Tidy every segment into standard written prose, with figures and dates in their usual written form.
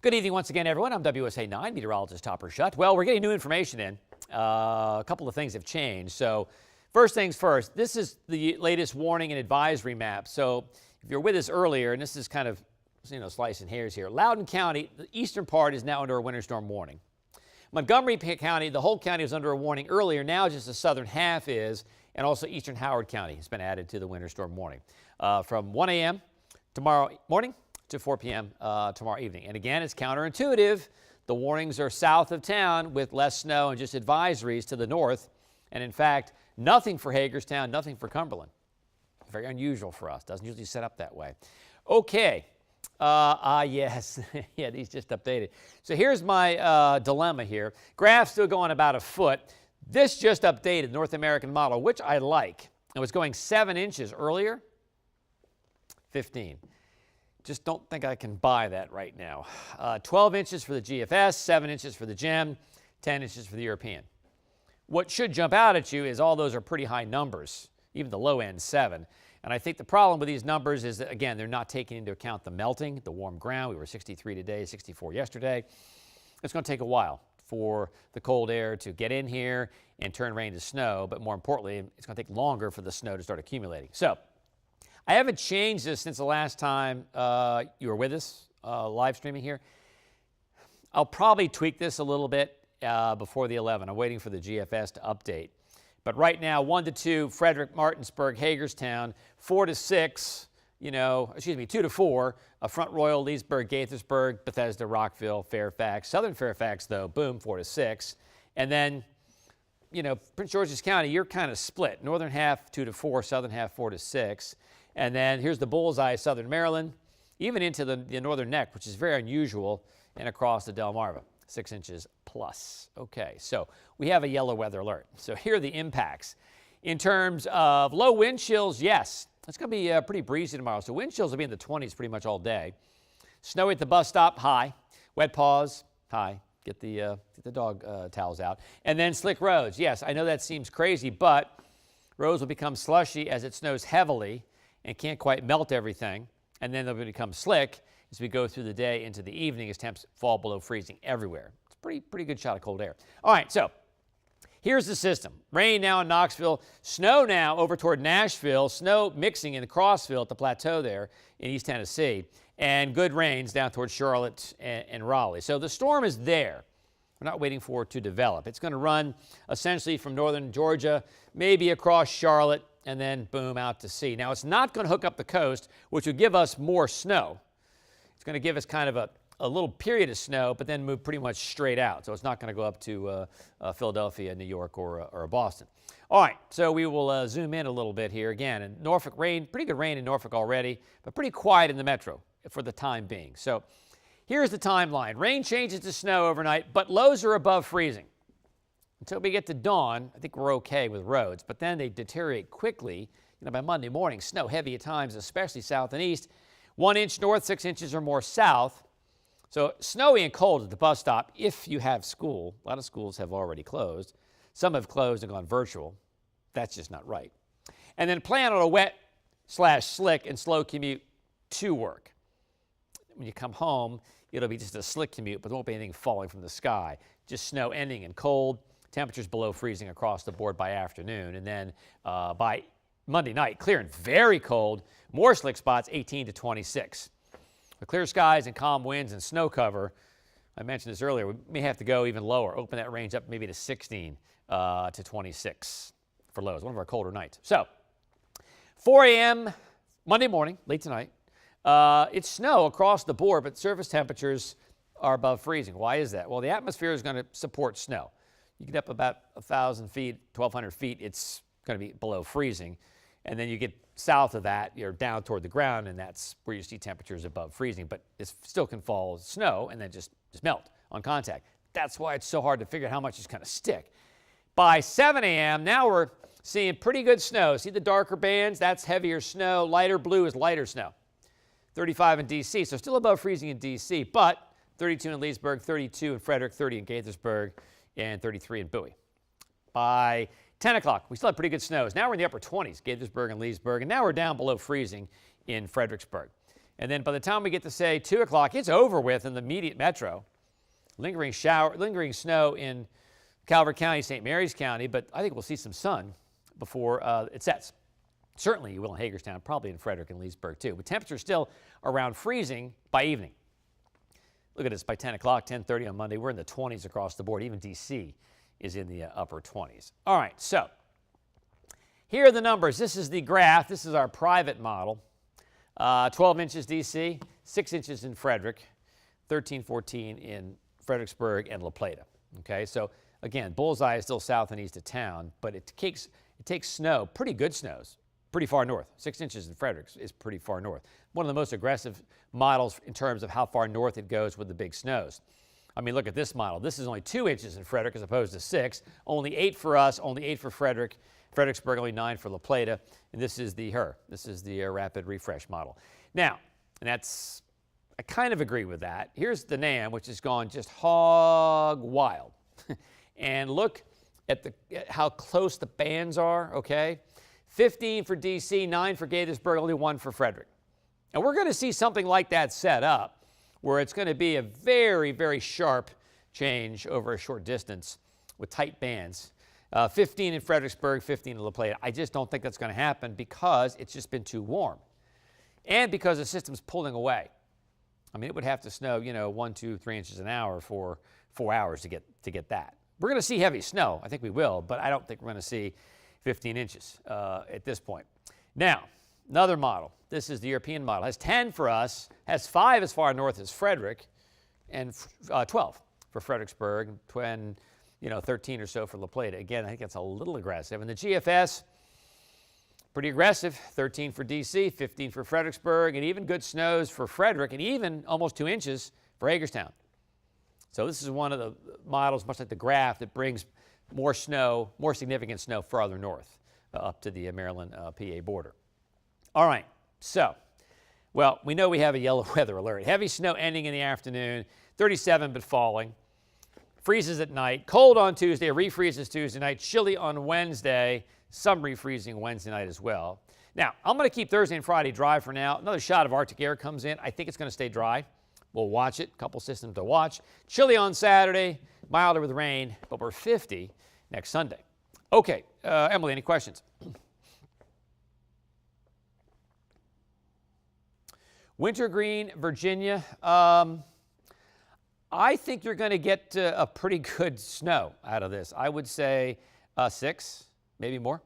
Good evening once again, everyone. I'm WSA 9 meteorologist Topper Shutt. Well, we're getting new information in. A couple of things have changed. So first things first, this is the latest warning and advisory map. So if you're with us earlier, and this is kind of, slicing hairs here, Loudoun County, the eastern part is now under a winter storm warning. Montgomery County, the whole county was under a warning earlier. Now just the southern half is, and also eastern Howard County has been added to the winter storm warning from 1 a.m. tomorrow morning to 4 p.m. Tomorrow evening. And again, it's counterintuitive. The warnings are south of town with less snow and just advisories to the north. And in fact, nothing for Hagerstown, nothing for Cumberland. Very unusual for us. Doesn't usually set up that way. Okay. Yes. Yeah, these just updated. So here's my dilemma here. Graph still going about a foot. This just updated, North American model, which I like. It was going 7 inches earlier. 15. Just don't think I can buy that right now. 12 inches for the GFS, 7 inches for the GEM, 10 inches for the European. What should jump out at you is all those are pretty high numbers, even the low end 7. And I think the problem with these numbers is that, again, they're not taking into account the melting, the warm ground. We were 63 today, 64 yesterday. It's going to take a while for the cold air to get in here and turn rain to snow. But more importantly, it's going to take longer for the snow to start accumulating. So I haven't changed this since the last time you were with us live streaming here. I'll probably tweak this a little bit before the 11. I'm waiting for the GFS to update. But right now, 1 to 2, Frederick, Martinsburg, Hagerstown, 4 to 6, 2 to 4, Front Royal, Leesburg, Gaithersburg, Bethesda, Rockville, Fairfax. Southern Fairfax, though, boom, 4 to 6. And then, Prince George's County, you're kind of split. Northern half, 2 to 4, southern half, 4 to 6. And then here's the bullseye, southern Maryland, even into the northern neck, which is very unusual, and across the Delmarva, 6 inches plus. Okay, so we have a yellow weather alert. So here are the impacts. In terms of low wind chills, yes, it's going to be pretty breezy tomorrow. So wind chills will be in the 20s pretty much all day. Snowy at the bus stop, high. Wet paws, high. Get the dog towels out. And then slick roads. Yes, I know that seems crazy, but roads will become slushy as it snows heavily and can't quite melt everything. And then they'll become slick as we go through the day into the evening as temps fall below freezing everywhere. It's a pretty good shot of cold air. All right, so here's the system. Rain now in Knoxville, snow now over toward Nashville, snow mixing in the Crossville at the plateau there in East Tennessee, and good rains down towards Charlotte and Raleigh. So the storm is there. We're not waiting for it to develop. It's going to run essentially from northern Georgia, maybe across Charlotte, and then boom out to sea. Now, it's not going to hook up the coast, which would give us more snow. It's going to give us kind of a little period of snow, but then move pretty much straight out. So it's not going to go up to Philadelphia, New York, or Boston. All right, so we will zoom in a little bit here again. And Norfolk rain, pretty good rain in Norfolk already, but pretty quiet in the metro for the time being. So here's the timeline. Rain changes to snow overnight, but lows are above freezing. Until we get to dawn, I think we're okay with roads, but then they deteriorate quickly. By Monday morning, snow heavy at times, especially south and east. 1 inch north, 6 inches or more south. So snowy and cold at the bus stop if you have school. A lot of schools have already closed. Some have closed and gone virtual. That's just not right. And then plan on a wet/slick and slow commute to work. When you come home, it'll be just a slick commute, but there won't be anything falling from the sky. Just snow ending in cold. Temperatures below freezing across the board by afternoon. And then by Monday night, clear and very cold. More slick spots, 18 to 26. With clear skies and calm winds and snow cover, I mentioned this earlier, we may have to go even lower, open that range up maybe to 16 to 26 for lows, one of our colder nights. So 4 a.m. Monday morning, late tonight, it's snow across the board, but surface temperatures are above freezing. Why is that? Well, the atmosphere is going to support snow. You get up about 1,000 feet, 1,200 feet, it's going to be below freezing. And then you get south of that, you're down toward the ground, and that's where you see temperatures above freezing. But it still can fall snow and then just melt on contact. That's why it's so hard to figure out how much it's going to stick. By 7 a.m., now we're seeing pretty good snow. See the darker bands? That's heavier snow. Lighter blue is lighter snow. 35 in D.C., so still above freezing in D.C., but 32 in Leesburg, 32 in Frederick, 30 in Gaithersburg, and 33 in Bowie. By 10 o'clock, we still have pretty good snows. Now we're in the upper 20s, Gaithersburg and Leesburg, and now we're down below freezing in Fredericksburg. And then by the time we get to, say, 2 o'clock, it's over with in the immediate metro. Lingering snow in Calvert County, St. Mary's County, but I think we'll see some sun before it sets. Certainly you will in Hagerstown, probably in Frederick and Leesburg too. With temperatures still around freezing by evening. Look at this, by 10 o'clock, 10:30 on Monday, we're in the 20s across the board. Even D.C. is in the upper 20s. All right, so here are the numbers. This is the graph. This is our private model. 12 inches D.C., 6 inches in Frederick, 13, 14 in Fredericksburg and La Plata. Okay, so again, bullseye is still south and east of town, but it takes snow, pretty good snows, pretty far north. 6 inches in Frederick is pretty far north. One of the most aggressive models in terms of how far north it goes with the big snows. I mean, look at this model. This is only 2 inches in Frederick as opposed to 6. Only 8 for us, only 8 for Frederick. Fredericksburg, only 9 for La Plata. And this is the rapid refresh model. Now, and I kind of agree with that. Here's the NAM, which has gone just hog wild. And look at how close the bands are, okay? 15 for D.C., 9 for Gaithersburg, only 1 for Frederick. And we're going to see something like that set up, where it's going to be a very, very sharp change over a short distance with tight bands. 15 in Fredericksburg, 15 in La Plata. I just don't think that's going to happen because it's just been too warm. And because the system's pulling away. I mean, it would have to snow, 1, 2, 3 inches an hour for 4 hours to get that. We're going to see heavy snow. I think we will, but I don't think we're going to see 15 inches at this point. Now, another model. This is the European model. Has 10 for us, has 5 as far north as Frederick, and 12 for Fredericksburg, and 13 or so for La Plata. Again, I think that's a little aggressive. And the GFS, pretty aggressive. 13 for D.C., 15 for Fredericksburg, and even good snows for Frederick, and even almost 2 inches for Hagerstown. So this is one of the models, much like the graph, that brings more snow, more significant snow farther north, up to the Maryland PA border. All right, so, well, we know we have a yellow weather alert. Heavy snow ending in the afternoon, 37 but falling. Freezes at night, cold on Tuesday, refreezes Tuesday night, chilly on Wednesday, some refreezing Wednesday night as well. Now, I'm going to keep Thursday and Friday dry for now. Another shot of Arctic air comes in. I think it's going to stay dry. We'll watch it, a couple systems to watch. Chilly on Saturday, milder with rain, but we're 50 next Sunday. Okay, Emily, any questions? Wintergreen, Virginia. I think you're going to get a pretty good snow out of this. I would say 6, maybe more.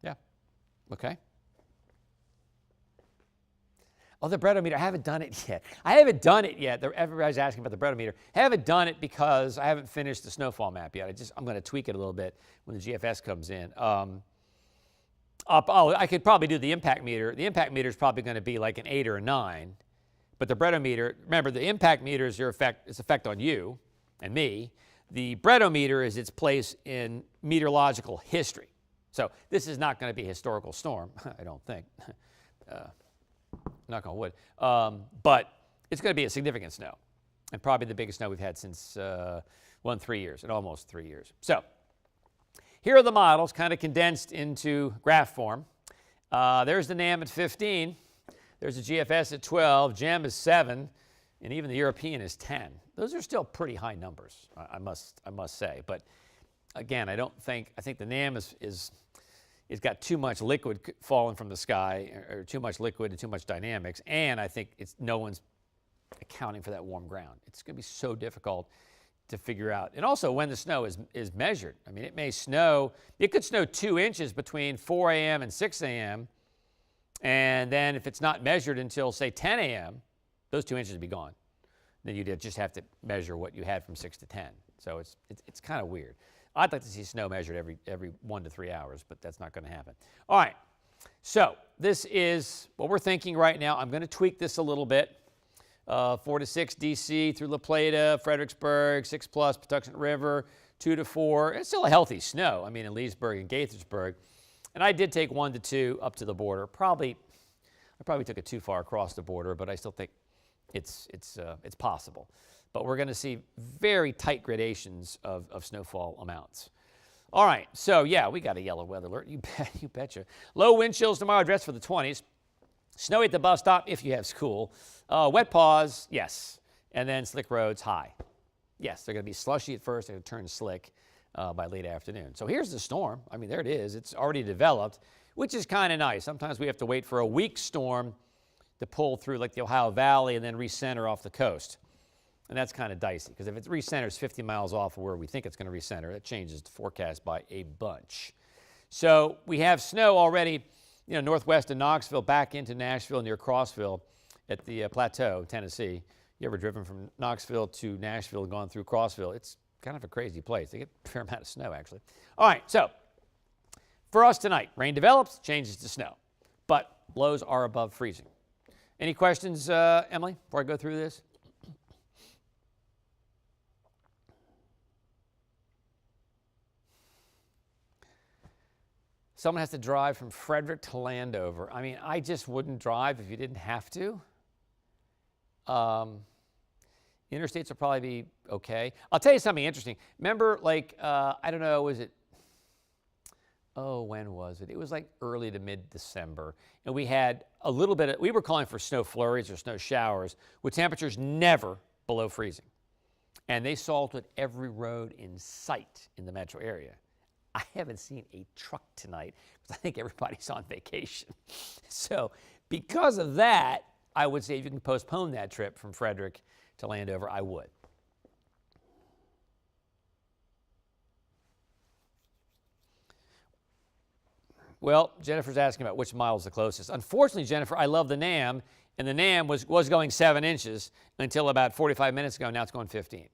Yeah, okay. Oh, the breadometer, I haven't done it yet. Everybody's asking about the breadometer. I haven't done it because I haven't finished the snowfall map yet. I'm going to tweak it a little bit when the GFS comes in. I could probably do the impact meter. The impact meter is probably going to be like an 8 or a 9. But the breadometer, remember, the impact meter is its effect on you and me. The breadometer is its place in meteorological history. So this is not going to be a historical storm, I don't think. Knock on wood. But it's going to be a significant snow, and probably the biggest snow we've had since 3 years, in almost 3 years. So here are the models, kind of condensed into graph form. There's the NAM at 15. There's the GFS at 12. GEM is 7, and even the European is 10. Those are still pretty high numbers, I must say. But again, I think the NAM is got too much liquid falling from the sky, or too much liquid and too much dynamics, and I think no one's accounting for that warm ground. It's going to be so difficult to figure out. And also when the snow is measured. I mean, it could snow 2 inches between 4 a.m. and 6 a.m., and then if it's not measured until, say, 10 a.m., those 2 inches would be gone. Then you'd just have to measure what you had from 6 to 10. So it's kind of weird. I'd like to see snow measured every 1 to 3 hours, but that's not going to happen. All right, so this is what we're thinking right now. I'm going to tweak this a little bit. 4 to 6 D.C. through La Plata, Fredericksburg, 6 plus Patuxent River, 2 to 4. It's still a healthy snow, I mean, in Leesburg and Gaithersburg. And I did take 1 to 2 up to the border. I probably took it too far across the border, but I still think it's possible. But we're going to see very tight gradations of snowfall amounts. All right, so yeah, we got a yellow weather alert. You betcha. Low wind chills tomorrow, dress for the 20s. Snowy at the bus stop if you have school. Wet paws, yes. And then slick roads, high. Yes, they're going to be slushy at first. They're going to turn slick by late afternoon. So here's the storm. I mean, there it is. It's already developed, which is kind of nice. Sometimes we have to wait for a weak storm to pull through like the Ohio Valley and then recenter off the coast. And that's kind of dicey because if it recenters 50 miles off of where we think it's going to recenter, that changes the forecast by a bunch. So we have snow already, northwest of Knoxville, back into Nashville near Crossville at the plateau, Tennessee. You ever driven from Knoxville to Nashville and gone through Crossville? It's kind of a crazy place. They get a fair amount of snow, actually. All right, so for us tonight, rain develops, changes to snow, but lows are above freezing. Any questions, Emily, before I go through this? Someone has to drive from Frederick to Landover. I mean, I just wouldn't drive if you didn't have to. Interstates will probably be okay. I'll tell you something interesting. Remember, I don't know, when was it? It was like early to mid-December. And we had a little bit we were calling for snow flurries or snow showers with temperatures never below freezing. And they salted every road in sight in the metro area. I haven't seen a truck tonight because I think everybody's on vacation. So because of that, I would say if you can postpone that trip from Frederick to Landover, I would. Well, Jennifer's asking about which mile is the closest. Unfortunately, Jennifer, I love the NAM, and the NAM was going 7 inches until about 45 minutes ago. Now it's going 15.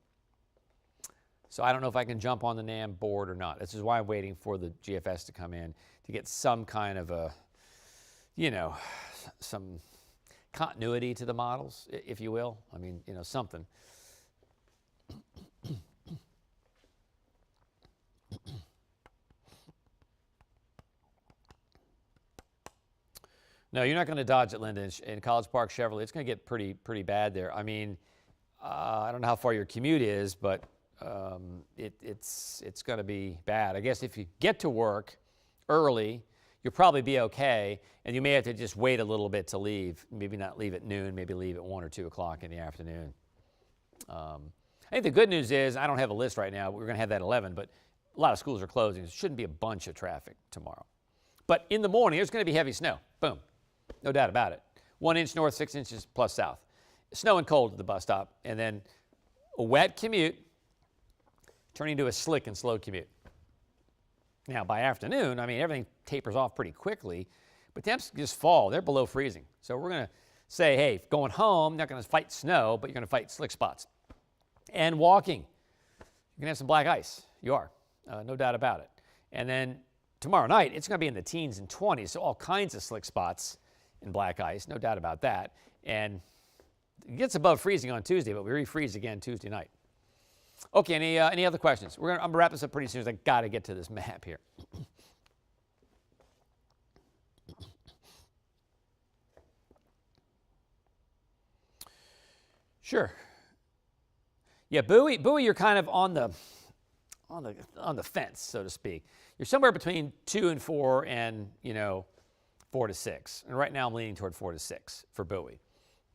So I don't know if I can jump on the NAM board or not. This is why I'm waiting for the GFS to come in to get some kind of a, some continuity to the models, if you will. I mean, something. No, you're not going to dodge at Linden in College Park Chevrolet. It's going to get pretty bad there. I mean, I don't know how far your commute is, but it's going to be bad. I guess if you get to work early, you'll probably be okay, and you may have to just wait a little bit to leave. Maybe not leave at noon, maybe leave at 1 or 2 o'clock in the afternoon. I think the good news is, I don't have a list right now, we're going to have that at 11, but a lot of schools are closing. There shouldn't be a bunch of traffic tomorrow. But in the morning, there's going to be heavy snow. Boom. No doubt about it. 1 inch north, 6 inches plus south. Snow and cold at the bus stop, and then a wet commute turning to a slick and slow commute. Now, by afternoon, I mean, everything tapers off pretty quickly, but temps just fall. They're below freezing. So we're going to say, hey, going home, not going to fight snow, but you're going to fight slick spots. And walking, you're going to have some black ice. You are, no doubt about it. And then tomorrow night, it's going to be in the teens and 20s, so all kinds of slick spots and black ice, no doubt about that. And it gets above freezing on Tuesday, but we refreeze again Tuesday night. Okay, any other questions? I'm going to wrap this up pretty soon because I got to get to this map here. Sure. Yeah, Bowie, you're kind of on the fence, so to speak. You're somewhere between 2 and 4 and, 4 to 6. And right now I'm leaning toward 4 to 6 for Bowie.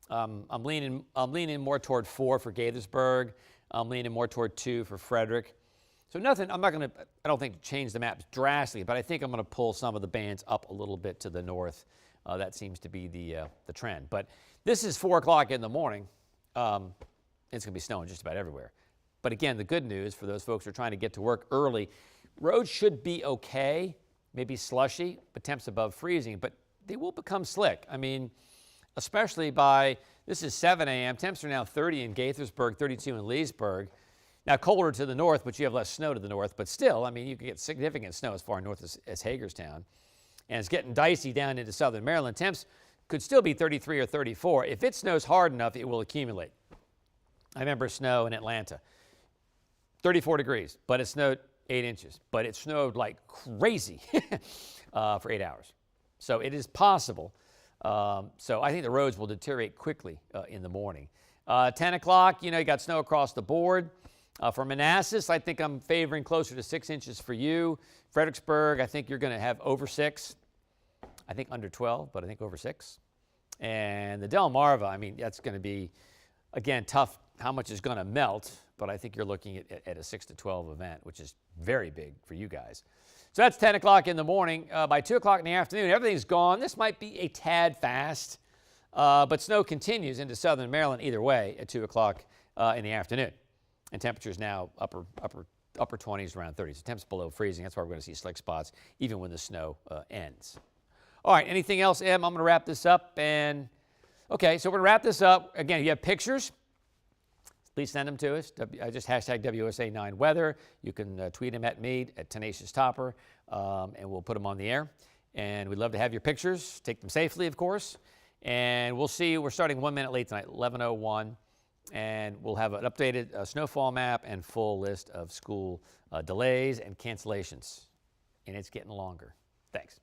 I'm leaning more toward 4 for Gaithersburg. I'm leaning more toward 2 for Frederick. So nothing, I don't think change the maps drastically, but I think I'm going to pull some of the bands up a little bit to the north. That seems to be the trend. But this is 4 o'clock in the morning. It's going to be snowing just about everywhere. But again, the good news for those folks who are trying to get to work early, roads should be okay, maybe slushy, but temps above freezing, but they will become slick. I mean, especially this is 7 a.m. Temps are now 30 in Gaithersburg, 32 in Leesburg. Now colder to the north, but you have less snow to the north. But still, I mean, you can get significant snow as far north as Hagerstown. And it's getting dicey down into southern Maryland. Temps could still be 33 or 34. If it snows hard enough, it will accumulate. I remember snow in Atlanta, 34 degrees, but it snowed 8 inches. But it snowed like crazy for 8 hours. So it is possible. So I think the roads will deteriorate quickly in the morning. 10 o'clock, you got snow across the board. For Manassas, I think I'm favoring closer to 6 inches for you. Fredericksburg, I think you're going to have over 6. I think under 12, but I think over 6. And the Delmarva, I mean, that's going to be, again, tough how much is going to melt, but I think you're looking at a 6 to 12 event, which is very big for you guys. So that's 10 o'clock in the morning. By 2 o'clock in the afternoon, everything's gone. This might be a tad fast, but snow continues into southern Maryland either way at 2 o'clock in the afternoon. And temperatures now upper 20s, around 30. So temps below freezing. That's why we're going to see slick spots even when the snow ends. All right, anything else, Em? I'm going to wrap this up. And okay, so we're going to wrap this up. Again, if you have pictures, please send them to us. Just hashtag WSA9weather. You can tweet them at me, at Tenacious Topper, and we'll put them on the air. And we'd love to have your pictures. Take them safely, of course. And we'll see you. We're starting 1 minute late tonight, 11:01. And we'll have an updated snowfall map and full list of school delays and cancellations. And it's getting longer. Thanks.